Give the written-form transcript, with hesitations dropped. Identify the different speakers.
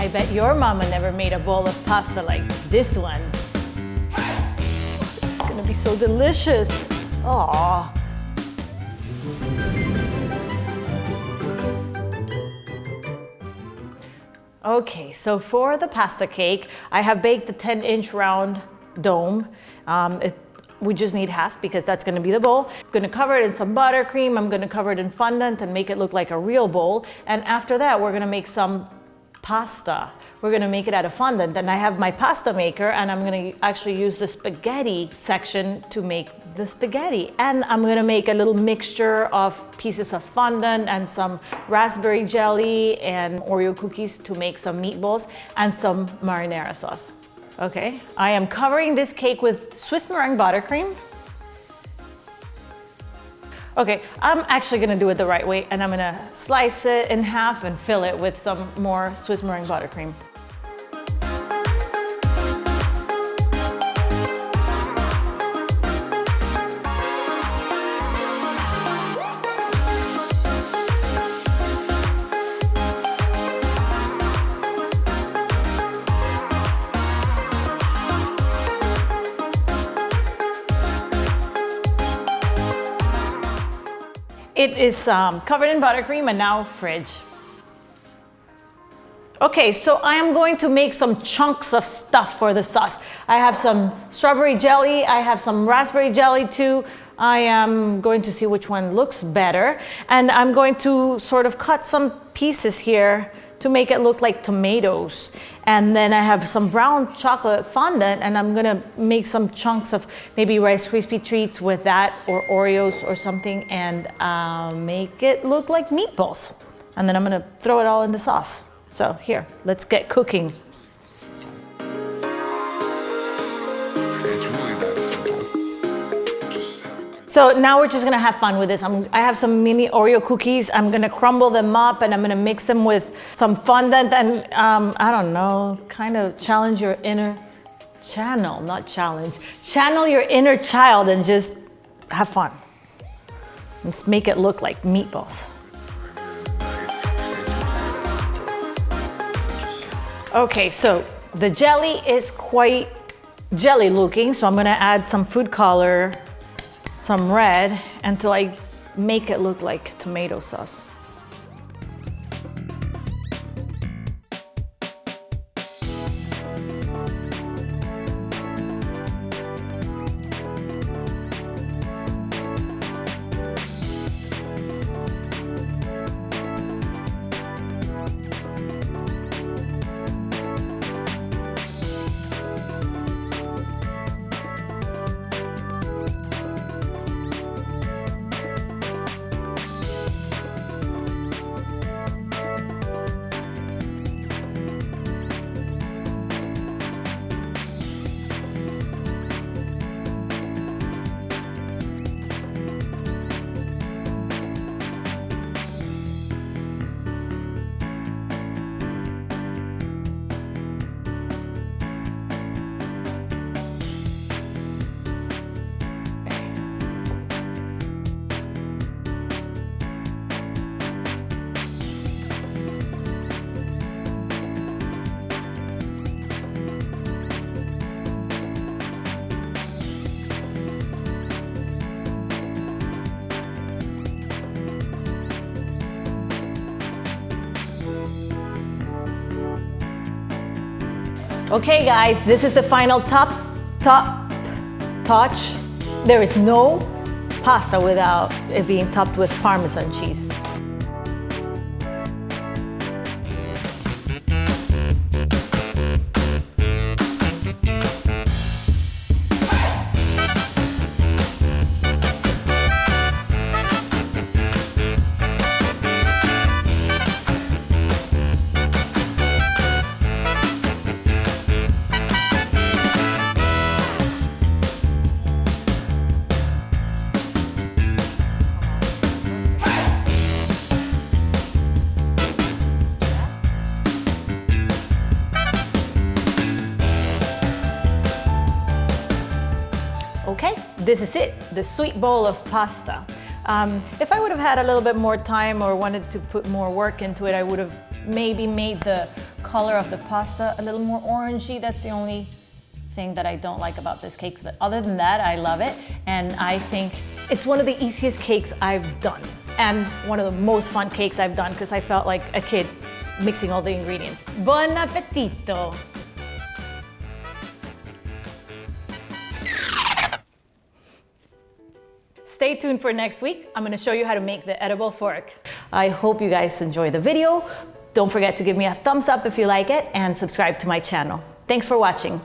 Speaker 1: bet your mama never made a bowl of pasta like this one. This is gonna be so delicious. Aww. Okay, so for the pasta cake, I have baked a 10-inch round dome. We just need half because that's gonna be the bowl. I'm gonna cover it in some buttercream. I'm gonna cover it in fondant and make it look like a real bowl. And after that, we're gonna make some pasta. We're gonna make it out of fondant. And I have my pasta maker and I'm gonna actually use the spaghetti section to make the spaghetti. And I'm gonna make a little mixture of pieces of fondant and some raspberry jelly and Oreo cookies to make some meatballs and some marinara sauce. Okay, I am covering this cake with Swiss meringue buttercream. Okay, I'm actually gonna do it the right way and I'm gonna slice it in half and fill it with some more Swiss meringue buttercream. It is covered in buttercream and now fridge. Okay, so I am going to make some chunks of stuff for the sauce. I have some strawberry jelly, I have some raspberry jelly too. I am going to see which one looks better. And I'm going to sort of cut some pieces here to make it look like tomatoes. And then I have some brown chocolate fondant and I'm gonna make some chunks of maybe Rice Krispie treats with that or Oreos or something and make it look like meatballs. And then I'm gonna throw it all in the sauce. So here, let's get cooking. So now we're just gonna have fun with this. I have some mini Oreo cookies. I'm gonna crumble them up and I'm gonna mix them with some fondant and I don't know, kind of challenge your inner channel, not challenge. Channel your inner child and just have fun. Let's make it look like meatballs. Okay, so the jelly is quite jelly looking, so I'm gonna add some food color, some red, until I make it look like tomato sauce. Okay guys, this is the final top touch. There is no pasta without it being topped with Parmesan cheese. Okay, this is it, the sweet bowl of pasta. If I would have had a little bit more time or wanted to put more work into it, I would have maybe made the color of the pasta a little more orangey. That's the only thing that I don't like about this cake, but other than that, I love it. And I think it's one of the easiest cakes I've done and one of the most fun cakes I've done because I felt like a kid mixing all the ingredients. Buon appetito! Stay tuned for next week. I'm gonna show you how to make the edible fork. I hope you guys enjoy the video. Don't forget to give me a thumbs up if you like it and subscribe to my channel. Thanks for watching.